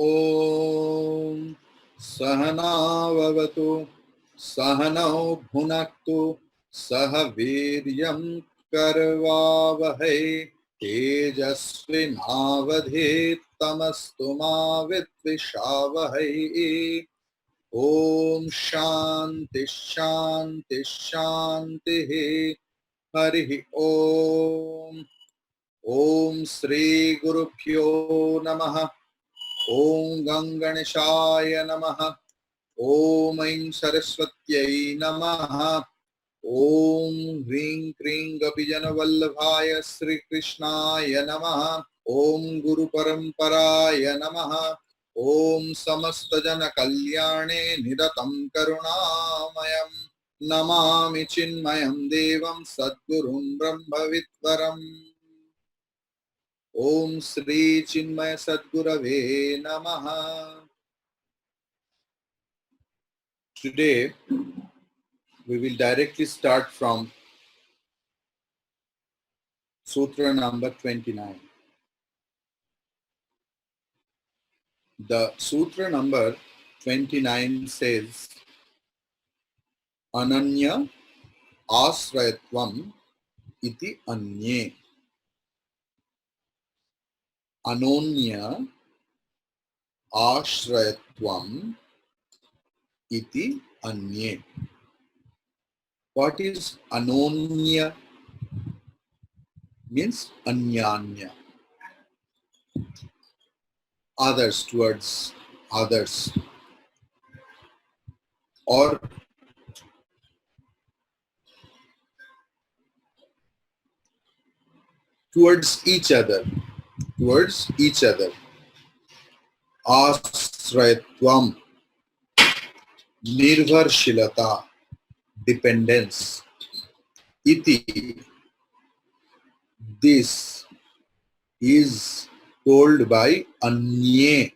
Om Sahanavavatu Sahanau Bhunaktu Sahaviryam Karvavahai Tejasvinavadhitamastu ma vidvishavahai. Om Shanti Shanti Shanti Harihi Om. Om Sri Guru Pyo Namaha. Om Ganganeshaya Namaha. Om Aim Saraswatyai Namaha. Om Hring Kring Gopijana Vallabhaya Sri Krishnaya Namaha. Om Guru Paramparaya Namaha. Om Samastajana Kalyane Niratam Karunamayam Namami Chinmayam Devam Sadgurum Brahmavitvaram. Om Sri Chinmaya Sadgurave Namaha. Today we will directly start from Sutra number 29. The Sutra number 29 says, Ananya Asrayatvam iti Anye. Anonya Ashrayatvam iti Anye. What is Anonya? Means Anyanya. Others, towards others. Or towards each other. Towards each other. Asrayatvam. Nirvarshilata. Dependence. Iti. This is told by Anye,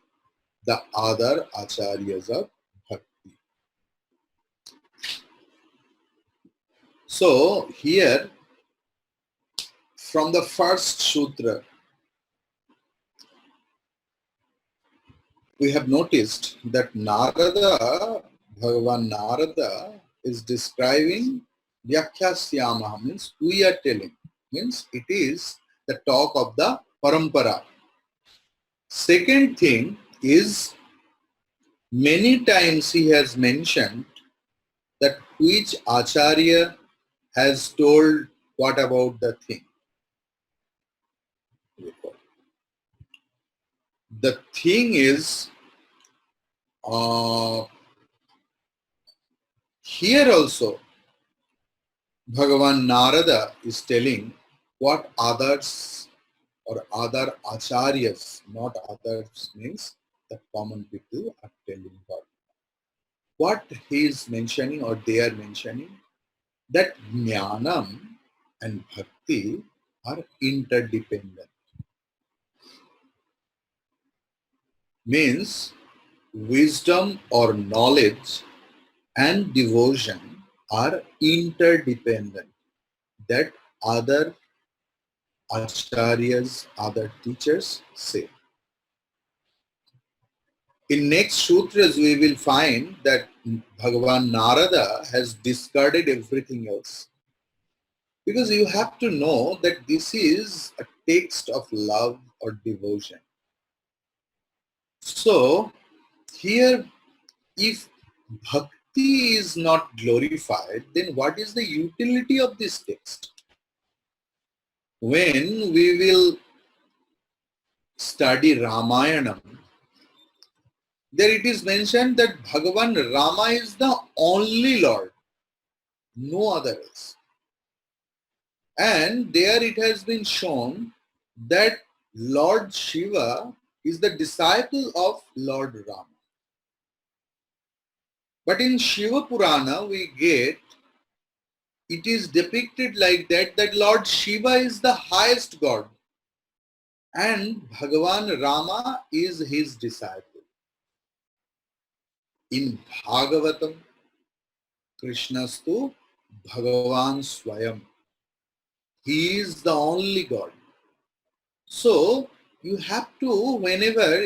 the other acharyas of Bhakti. So here, from the first sutra, we have noticed that Narada, Bhagavan Narada is describing Vyakyasyamaha, means we are telling, means it is the talk of the parampara. Second thing is, many times he has mentioned that which acharya has told what about the thing. The thing is, here also Bhagavan Narada is telling what others or other acharyas, not others means the common people, are telling about. What he is mentioning or they are mentioning, that jnanam and bhakti are interdependent. Means wisdom or knowledge and devotion are interdependent. That other acharyas, other teachers say. In next sutras we will find that Bhagavan Narada has discarded everything else. Because you have to know that this is a text of love or devotion. So here, if bhakti is not glorified, then what is the utility of this text? When we will study Ramayanam, there it is mentioned that Bhagavan Rama is the only Lord, no other else. And there it has been shown that Lord Shiva is the disciple of Lord Rama. But in Shiva Purana we get, it is depicted like that, that Lord Shiva is the highest God and Bhagavan Rama is his disciple. In Bhagavatam, Krishnastu Bhagavan Swayam. He is the only God. So you have to, whenever,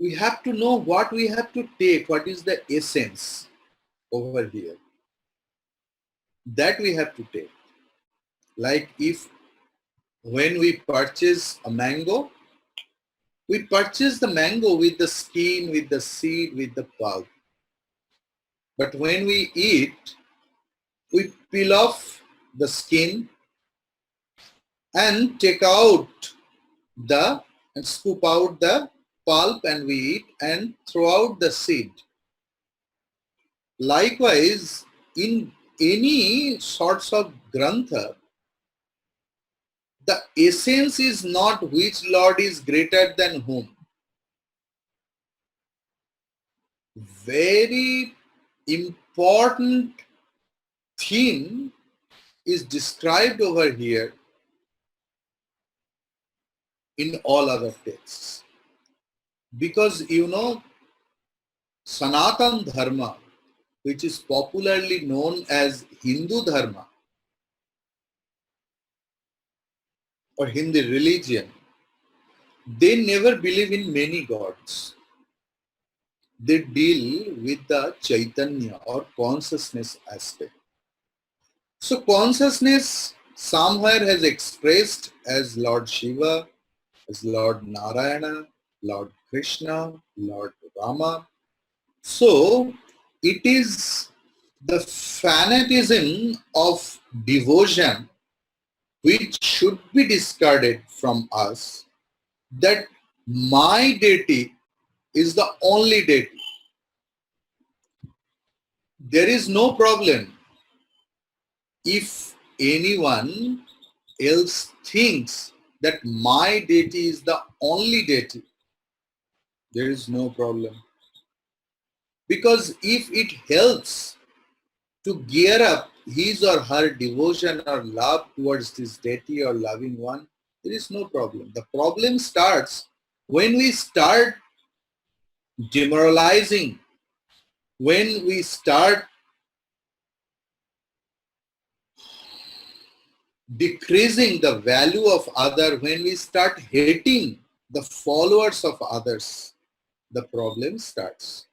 we have to know what we have to take, what is the essence over here. That we have to take. Like if when we purchase a mango, we purchase the mango with the skin, with the seed, with the pulp. But when we eat, we peel off the skin and take out and scoop out the pulp and we eat and throw out the seed. Likewise, in any sorts of grantha, the essence is not which Lord is greater than whom. Very important theme is described over here in all other texts. Because you know, Sanatan Dharma, which is popularly known as Hindu Dharma or Hindu religion, they never believe in many gods. They deal with the Chaitanya or consciousness aspect. So consciousness somewhere has expressed as Lord Shiva, as Lord Narayana, Lord Krishna, Lord Rama. So it is the fanatism of devotion which should be discarded from us, that my deity is the only deity. There is no problem if anyone else thinks that my deity is the only deity. There is no problem. Because if it helps to gear up his or her devotion or love towards this deity or loving one, there is no problem. The problem starts when we start demoralizing, when we start decreasing the value of other, when we start hating the followers of others, the problem starts.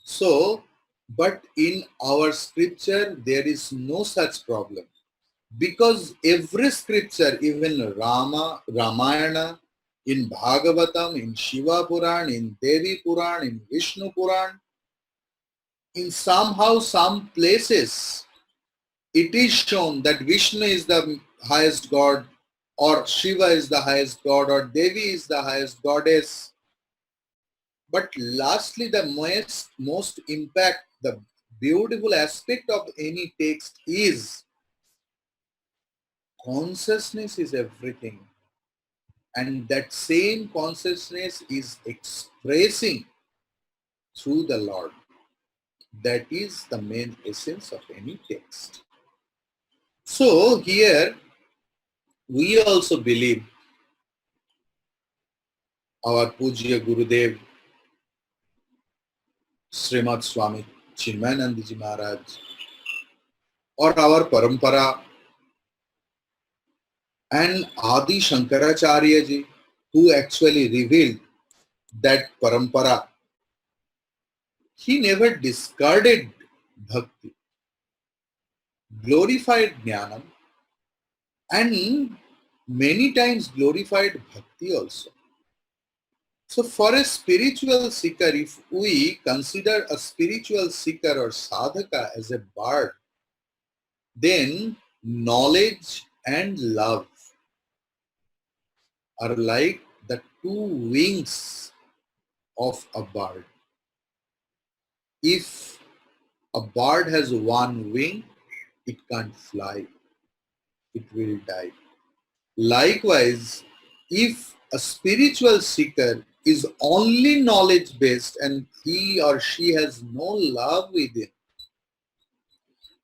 So, but in our scripture, there is no such problem. Because every scripture, even Ramayana, in Bhagavatam, in Shiva Puran, in Devi Puran, in Vishnu Puran, in somehow some places, it is shown that Vishnu is the highest god, or Shiva is the highest god, or Devi is the highest goddess. But lastly, the most impact, the beautiful aspect of any text is consciousness is everything. And that same consciousness is expressing through the Lord. That is the main essence of any text. So here we also believe our Pujya Gurudev Srimad Swami Chinmayanandji Maharaj or our Parampara and Adi Shankaracharya ji, who actually revealed that Parampara, he never discarded bhakti, glorified jnanam, and many times glorified bhakti also. So for a spiritual seeker, if we consider a spiritual seeker or sadhaka as a bird, then knowledge and love are like the two wings of a bird. If a bird has one wing, it can't fly. It will die. Likewise, if a spiritual seeker is only knowledge based and he or she has no love within,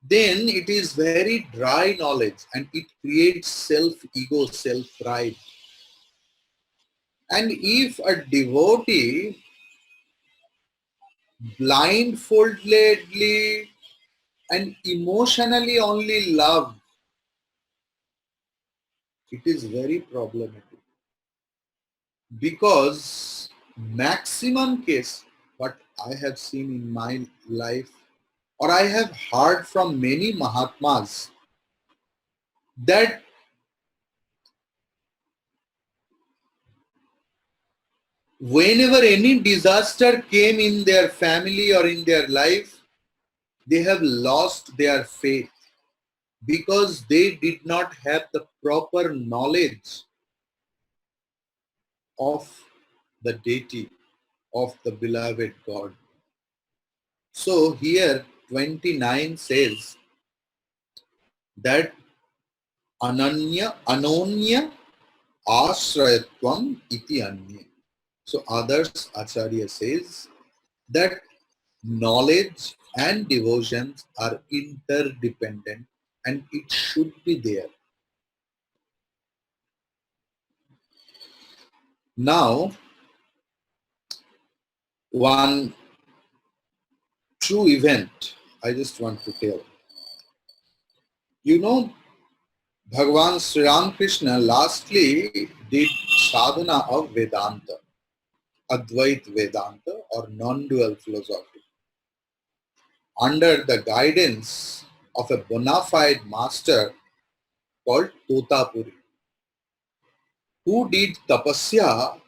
then it is very dry knowledge and it creates self-ego, self-pride. And if a devotee blindfoldedly and emotionally only love, it is very problematic. Because maximum case, what I have seen in my life, or I have heard from many Mahatmas, that whenever any disaster came in their family or in their life, they have lost their faith because they did not have the proper knowledge of the deity of the beloved God. So here 29 says that anonya ashrayatvam iti anya. So others Acharya says that knowledge and devotions are interdependent and it should be there. Now, one true event I just want to tell. You know, Bhagavan Sri Ramakrishna lastly did sadhana of Vedanta, Advait Vedanta or non-dual philosophy, under the guidance of a bona fide master called Totapuri, who did tapasya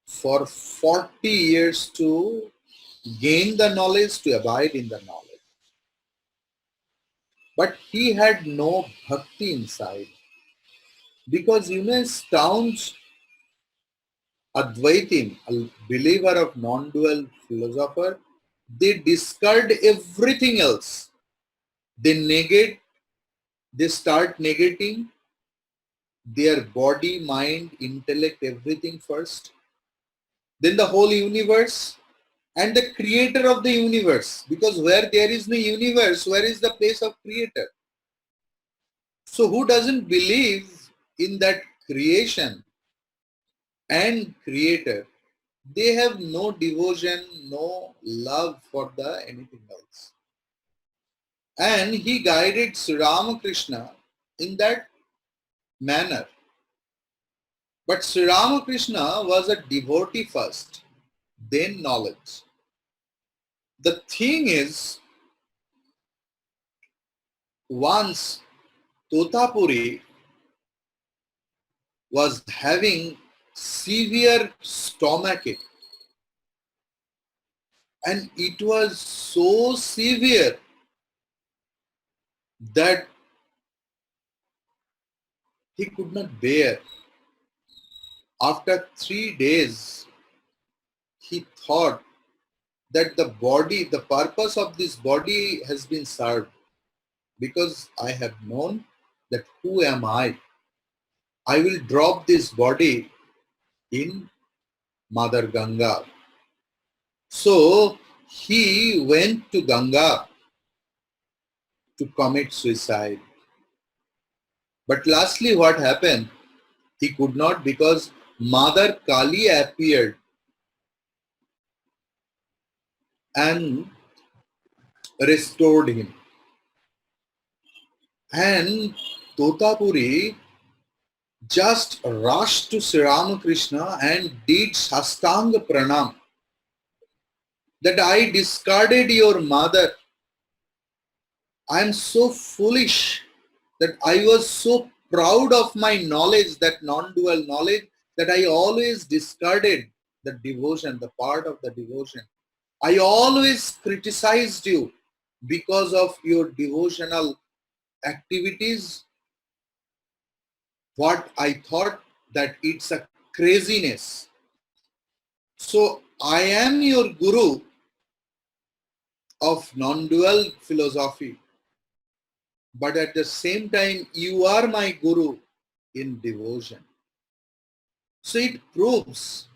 for 40 years to gain the knowledge, to abide in the knowledge. But he had no bhakti inside. Because staunch Advaitin, a believer of non-dual philosopher, they discard everything else. They start negating their body, mind, intellect, everything first. Then the whole universe and the creator of the universe. Because where there is no universe, where is the place of creator? So who doesn't believe in that creation and creator? They have no devotion, no love for the anything else. And he guided Sri Ramakrishna in that manner. But Sri Ramakrishna was a devotee first, then knowledge. The thing is, once Totapuri was having severe stomachache, and it was so severe that he could not bear. After 3 days, he thought that the body, the purpose of this body has been served, because I have known that who am I? I will drop this body in Mother Ganga. So he went to Ganga to commit suicide. But lastly, what happened? He could not, because Mother Kali appeared and restored him. And Totapuri just rushed to Sri Ramakrishna and did Sastanga Pranam, that I discarded your mother. I am so foolish that I was so proud of my knowledge, that non-dual knowledge, that I always discarded the devotion, the part of the devotion. I always criticized you because of your devotional activities. What I thought that it's a craziness. So I am your guru of non-dual philosophy, but at the same time you are my guru in devotion. So it proves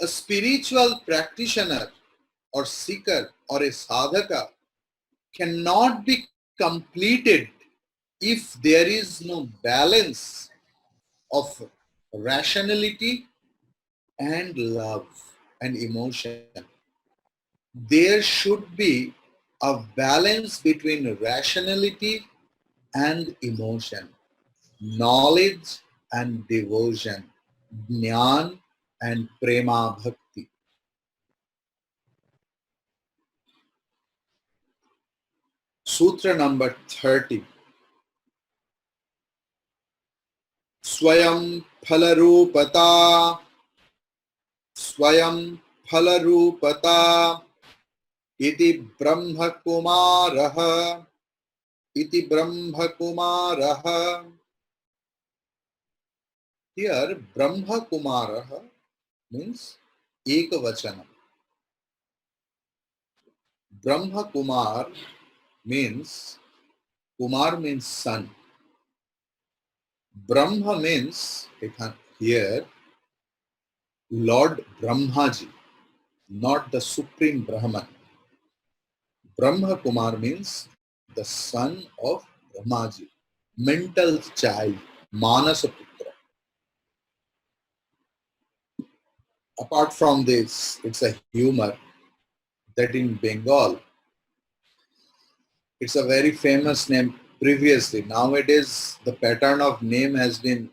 a spiritual practitioner or seeker or a sadhaka cannot be completed if there is no balance of rationality and love and emotion. There should be a balance between rationality and emotion, knowledge and devotion, jnana and prema bhakti. Sutra number 30. Swayam phalarupata, Swayam phalarupata, iti brahma kumaraha, iti brahma kumaraha. Here, brahma kumaraha means ekavachanam. Brahma kumar means, kumar means son. Brahma means, here, Lord Brahmaji, not the Supreme Brahman. Brahma Kumar means the son of Brahmaji, mental child, Manasa Putra. Apart from this, it's a humor that in Bengal, it's a very famous name previously. Nowadays, the pattern of name has been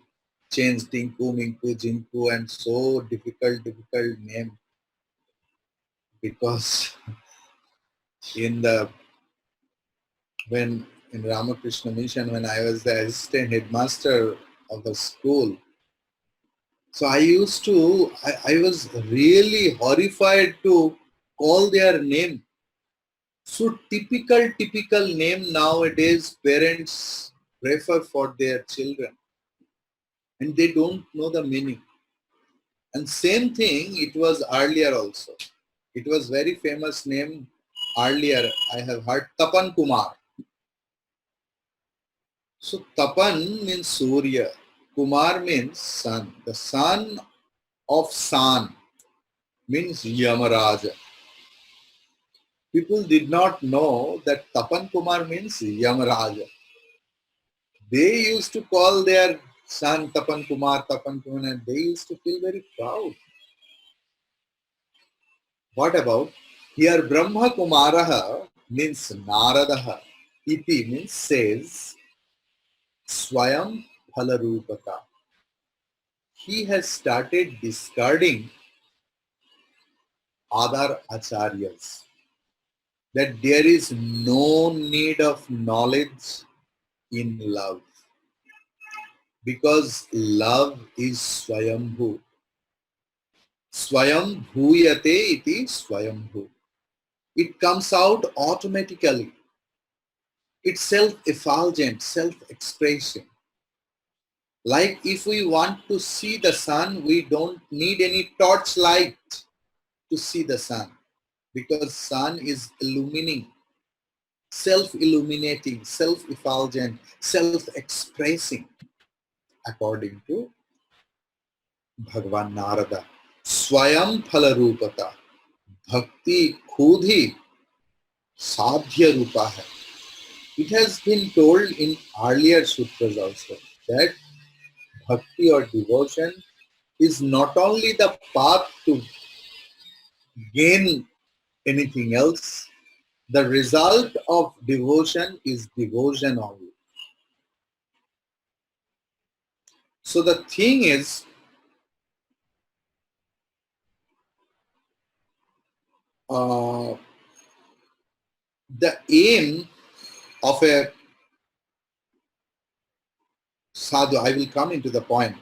changed, Tinku, Minku, Jinku, and so difficult name, because in the when in Ramakrishna Mission, when I was the assistant headmaster of the school, so I was really horrified to call their name. So typical name nowadays parents prefer for their children, and they don't know the meaning. And same thing it was earlier also. It was very famous name earlier. I have heard Tapan Kumar. So Tapan means Surya. Kumar means sun. The son of sun means Yamaraja. People did not know that Tapan Kumar means Yamaraja. They used to call their son Tapan Kumar, and they used to feel very proud. What about here? Brahma Kumaraha means Naradaha. Iti means says Swayam Phalarupata. He has started discarding other acharyas, that there is no need of knowledge in love, because love is Swayambhu. Swayam bhuyate iti Swayambhu. It comes out automatically. It's self-effulgent, self-expression. Like if we want to see the sun, we don't need any torchlight to see the sun, because sun is illuminating, self-illuminating, self-effulgent, self-expressing, according to Bhagavan Narada. Swayam phalarupata. Bhakti khud hi sadhya rupa hai. It has been told in earlier sutras also that bhakti or devotion is not only the path to gain anything else, the result of devotion is devotion only. So the thing is, the aim of a sadhu, I will come into the point.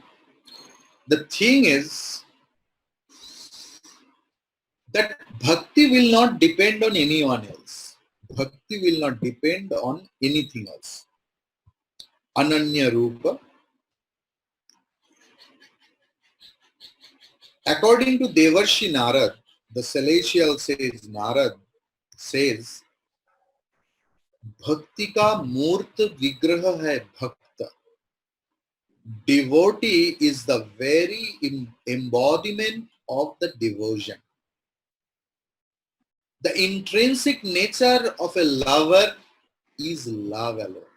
The thing is that bhakti will not depend on anyone else. Bhakti will not depend on anything else. Ananya Rupa. According to Devarshi Narad, the celestial sage Narad says, Bhakti ka मूर्त vigraha hai bhakta. Devotee is the very embodiment of the devotion. The intrinsic nature of a lover is love alone.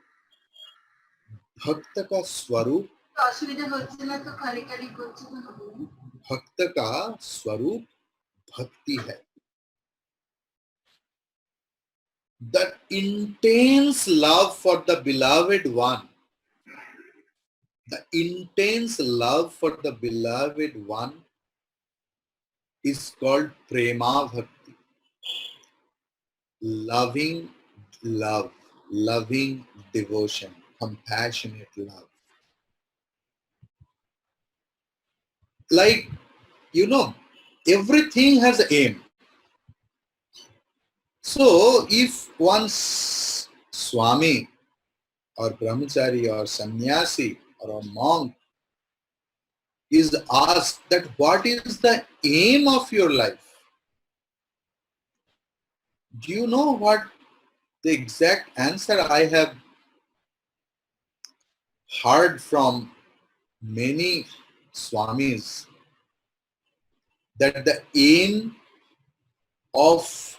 Bhakta ka swarup, Bhakta ka swarup bhakti hai. The intense love for the beloved one, the intense love for the beloved one is called prema bhakti, loving love. loving devotion, compassionate love. Like, everything has an aim. So, if one's Swami or Brahmachari or Sannyasi or a monk is asked that what is the aim of your life? Do you know what the exact answer I have heard from many Swamis? That the aim of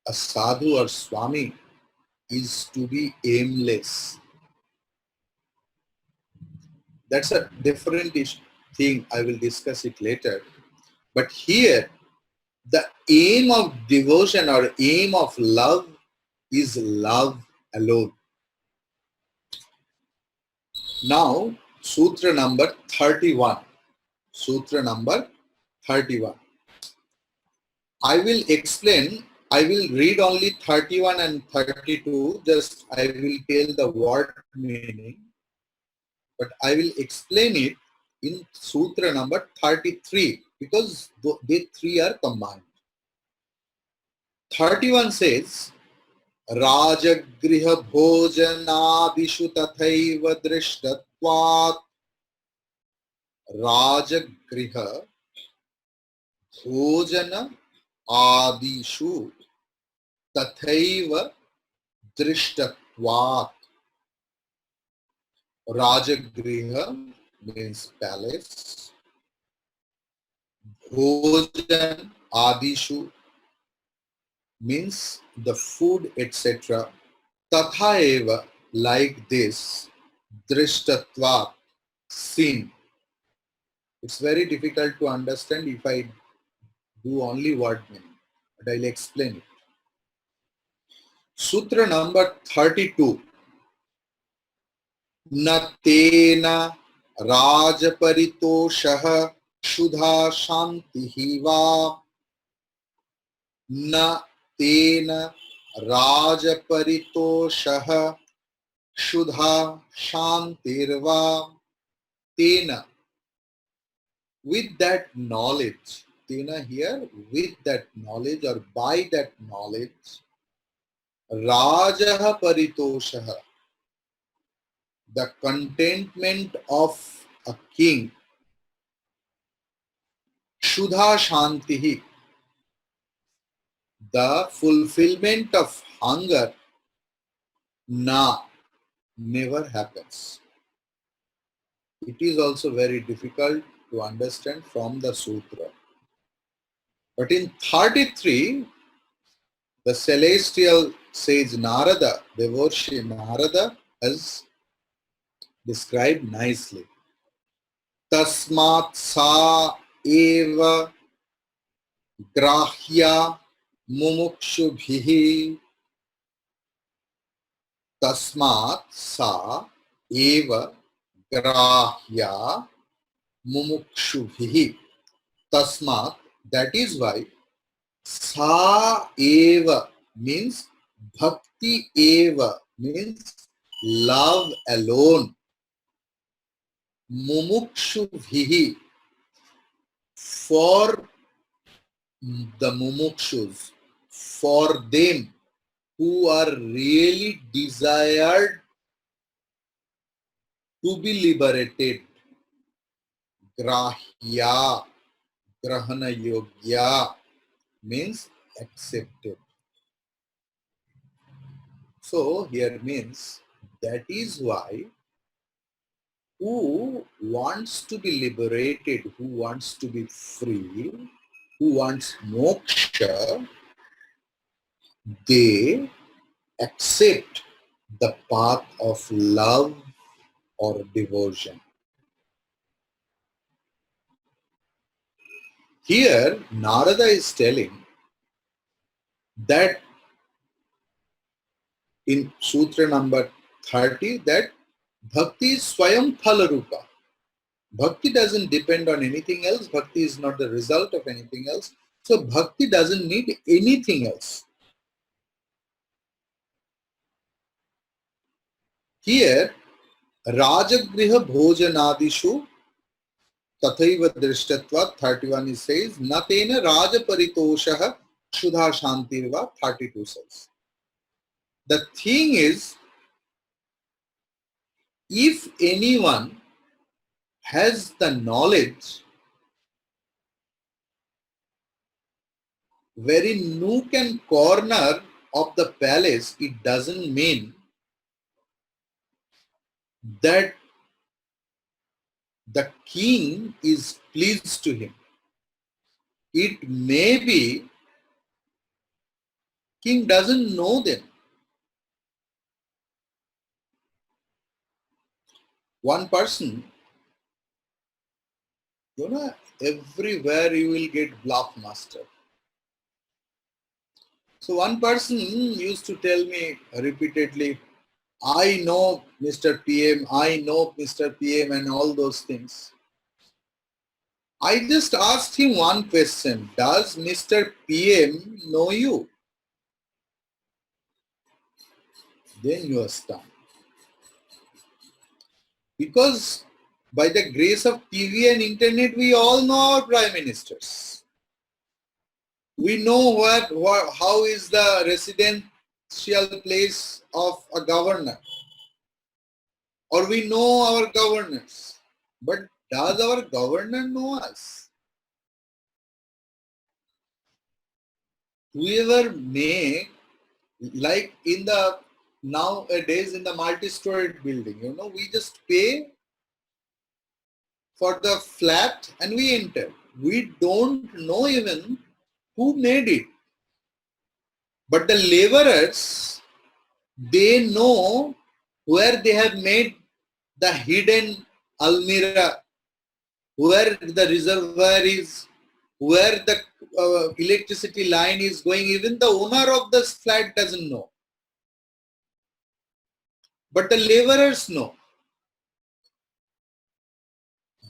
a sadhu or Swami is to be aimless. That's a different thing. I will discuss it later. But here, the aim of devotion or aim of love is love alone. Now, Sutra number 31. Sutra number 31. I will explain, I will read only 31 and 32, just I will tell the word meaning, but I will explain it in Sutra number 33 because they three are combined. 31 says, Rajagriha bhojanadishu tathaiva drishtatvat. Rajagriha bhojana adishu tathaiva drishtatvat. Rajagriha means palace. Bhojan adishu means the food, etc. Tatha eva, like this. Drishtatvat, seen. It's very difficult to understand if I do only word meaning, but I'll explain it. Sutra number 32. Na tena rajaparitoshaha shudha shantihi va. Na tena rajaparitoshaha shudha shantirva. Tena, with that knowledge. Tena here, with that knowledge or by that knowledge. Rajaha paritoshaha, the contentment of a king. Shudha shantihi, the fulfillment of hunger. Na, never happens. It is also very difficult to understand from the sutra. But in 33, the celestial sage Narada, Devarshi Narada, has described nicely. Tasmat sa eva grahya mumukshubhihi. Tasmat sa eva grahya mumukshubhihi. Tasmat, that is why. Sa eva means bhakti eva means love alone. Mumukshubhihi, for the mumukshus, for them who are really desired to be liberated. Grahya, grahana yogya means accepted. So here means that is why who wants to be liberated, who wants to be free, who wants moksha, they accept the path of love or devotion. Here, Narada is telling that in Sutra number 30 that Bhakti is Swayam Phalarupa. Bhakti doesn't depend on anything else. Bhakti is not the result of anything else. So Bhakti doesn't need anything else. Here, Rajagriha Bhojanadishu Tathaiva Drishtatva 31 it says, Natena Raja Paritoshaha Shudha Shantirva 32 says. The thing is, if anyone has the knowledge very nook and corner of the palace, it doesn't mean that the king is pleased to him. It may be king doesn't know them. One person, everywhere you will get bluff master. So one person used to tell me repeatedly, I know Mr. PM, I know Mr. PM and all those things. I just asked him one question, does Mr. PM know you? Then you are stunned. Because by the grace of TV and internet, we all know our prime ministers. We know how is the residential place of a governor. Or we know our governors. But does our governor know us? Whoever may, like in the nowadays in the multi-storied building, we just pay for the flat and we enter. We don't know even who made it. But the laborers, they know where they have made the hidden almirah, where the reservoir is, where the electricity line is going. Even the owner of the flat doesn't know. But the laborers know.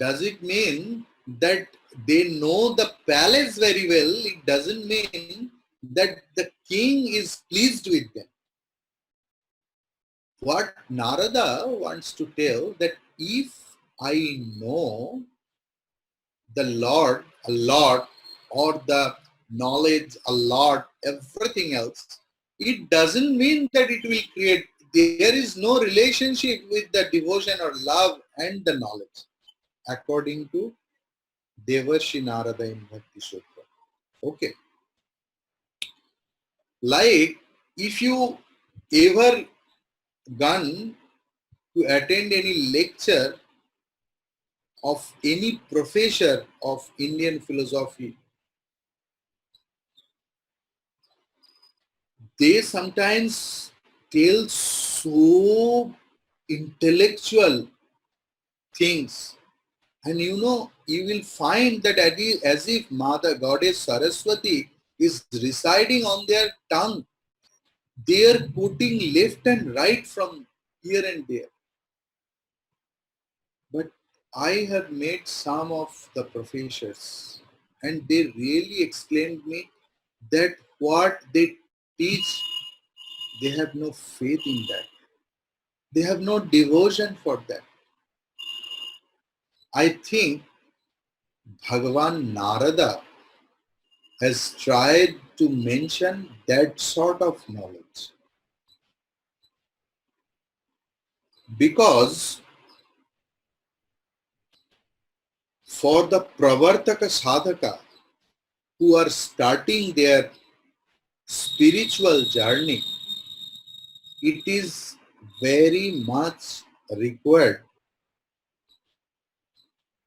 Does it mean that they know the palace very well? It doesn't mean that the king is pleased with them. What Narada wants to tell, that if I know the Lord a lot, or the knowledge a lot, everything else, it doesn't mean that it will create. There is no relationship with the devotion or love and the knowledge, according to Devarshi Narada in Bhakti Sutra. Okay. Like if you ever gone to attend any lecture of any professor of Indian philosophy, they sometimes tell so intellectual things, and you will find that as if Mother Goddess Saraswati is residing on their tongue. They are quoting left and right from here and there. But I have met some of the professors, and they really explained me that what they teach, they have no faith in that. They have no devotion for that. I think Bhagavan Narada has tried to mention that sort of knowledge. Because for the Pravartaka Sadhaka who are starting their spiritual journey, it is very much required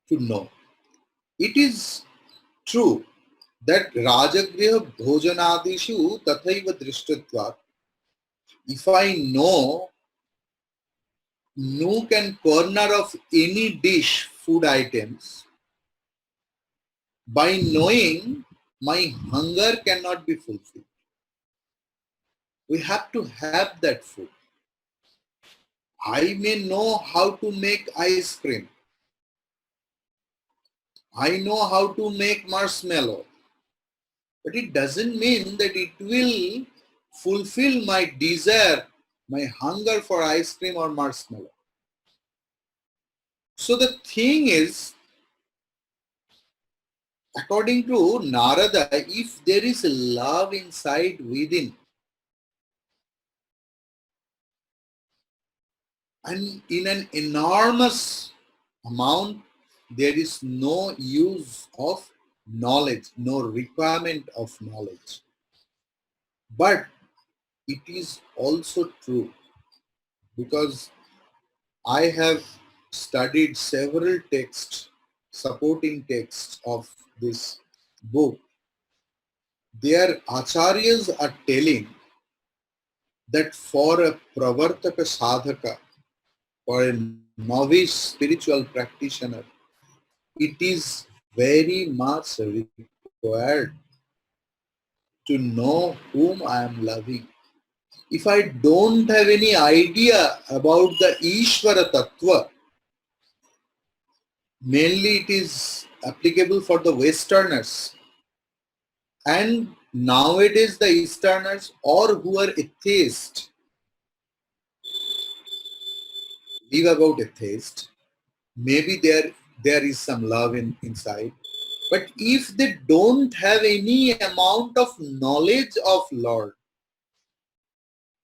to know. It is true that Rajagriha Bhojanadishu Tathaiva Drishtatva, if I know nook and corner of any dish, food items, by knowing my hunger cannot be fulfilled. We have to have that food. I may know how to make ice cream. I know how to make marshmallow. But it doesn't mean that it will fulfill my desire my hunger for ice cream or marshmallow. So the thing is, according to Narada, if there is love inside within, and in an enormous amount, there is no use of knowledge, no requirement of knowledge. But it is also true, because I have studied several texts, supporting texts of this book. Their acharyas are telling that for a pravartaka sadhaka, for a novice spiritual practitioner, it is very much required to know whom I am loving. If I don't have any idea about the Ishvara Tattva, mainly it is applicable for the Westerners, and nowadays the Easterners or who are atheists, leave about atheist, maybe there is some love inside, but if they don't have any amount of knowledge of Lord,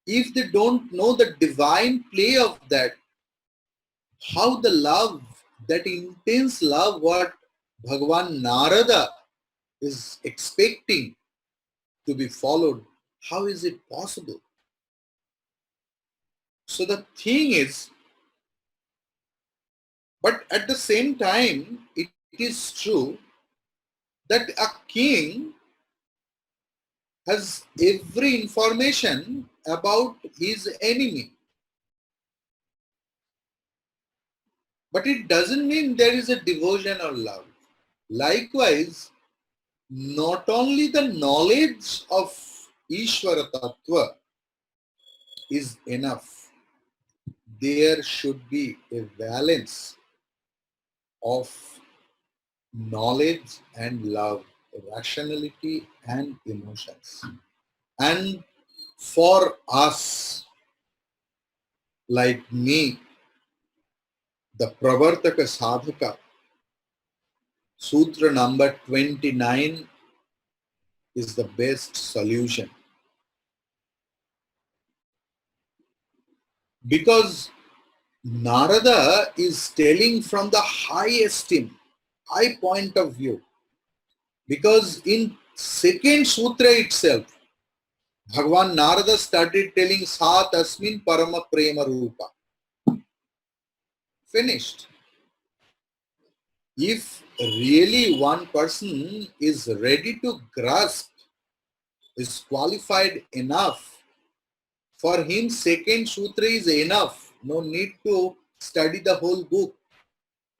if they don't know the divine play of that, how the love, that intense love what Bhagavan Narada is expecting to be followed, how is it possible? So the thing is, but at the same time, it is true that a king has every information about his enemy. But it doesn't mean there is a devotion or love. Likewise, not only the knowledge of Ishvara Tattva is enough, there should be a balance of knowledge and love, rationality and emotions. And for us, like me, the Pravartaka Sadhaka, Sutra number 29 is the best solution. Because Narada is telling from the high esteem, high point of view. Because in second sutra itself, Bhagavan Narada started telling Sa Tasmin Parama Prema Rupa. Finished. If really one person is ready to grasp, is qualified enough, for him second sutra is enough. No need to study the whole book.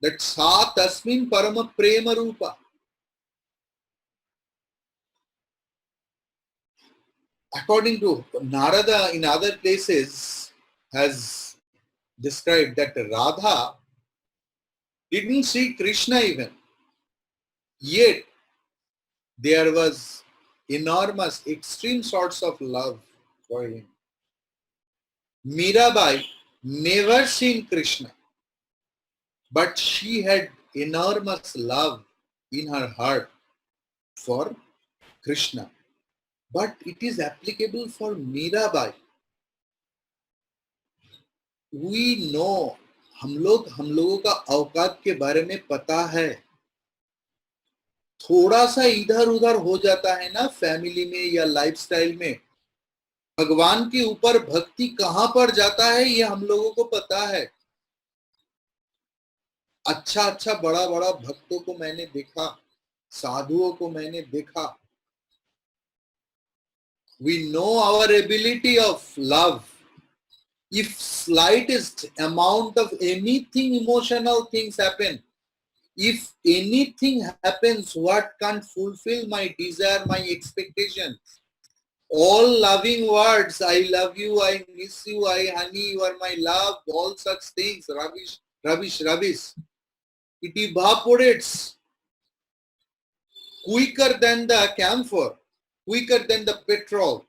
That Sa Tasmin Parama Prema Rupa. According to Narada, in other places, has described that Radha didn't see Krishna even. Yet, there was enormous, extreme sorts of love for him. Mirabai never seen Krishna, but she had enormous love in her heart for Krishna. But it is applicable for Mirabai. We know, हम लोगों का औकात के बारे में पता है. थोड़ा सा इधर उधर हो जाता है ना फैमिली में या लाइफस्टाइल में, भगवान के ऊपर भक्ति कहां पर जाता है ये हम लोगों को पता है. अच्छा बड़ा बड़ा भक्तों को मैंने देखा, साधुओं को मैंने देखा. We know our ability of love. If slightest amount of anything emotional things happen, if anything happens what can't fulfill my desire, my expectations, all loving words, I love you, I miss you, I honey, you are my love, all such things, rubbish, it evaporates quicker than the camphor, quicker than the petrol.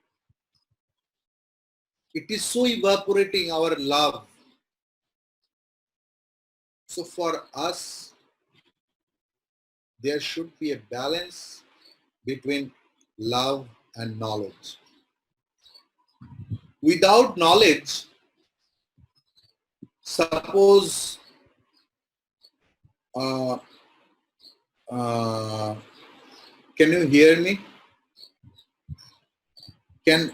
it is so evaporating our love. So for us, there should be a balance between love and knowledge. Without knowledge, suppose uh, uh, can you hear me? Can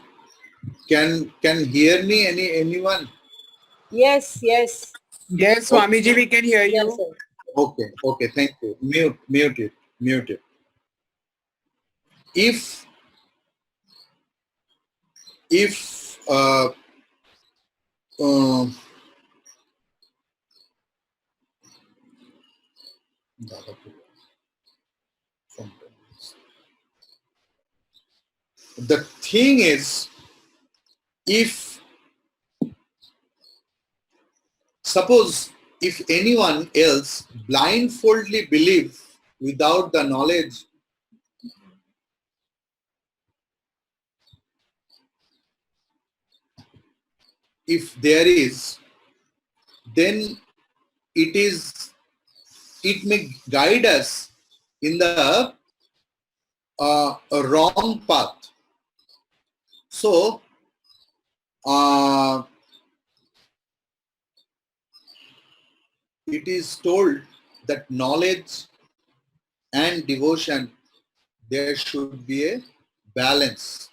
hear me anyone? Yes, yes, Yes, Swamiji, we can hear yes, you. sir. Okay, thank you. Mute it. If uh, the thing is, if suppose if anyone else blindfoldly believe without the knowledge, if there is, then it may guide us in the wrong path. So it is told that knowledge and devotion, there should be a balance.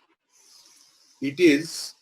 It is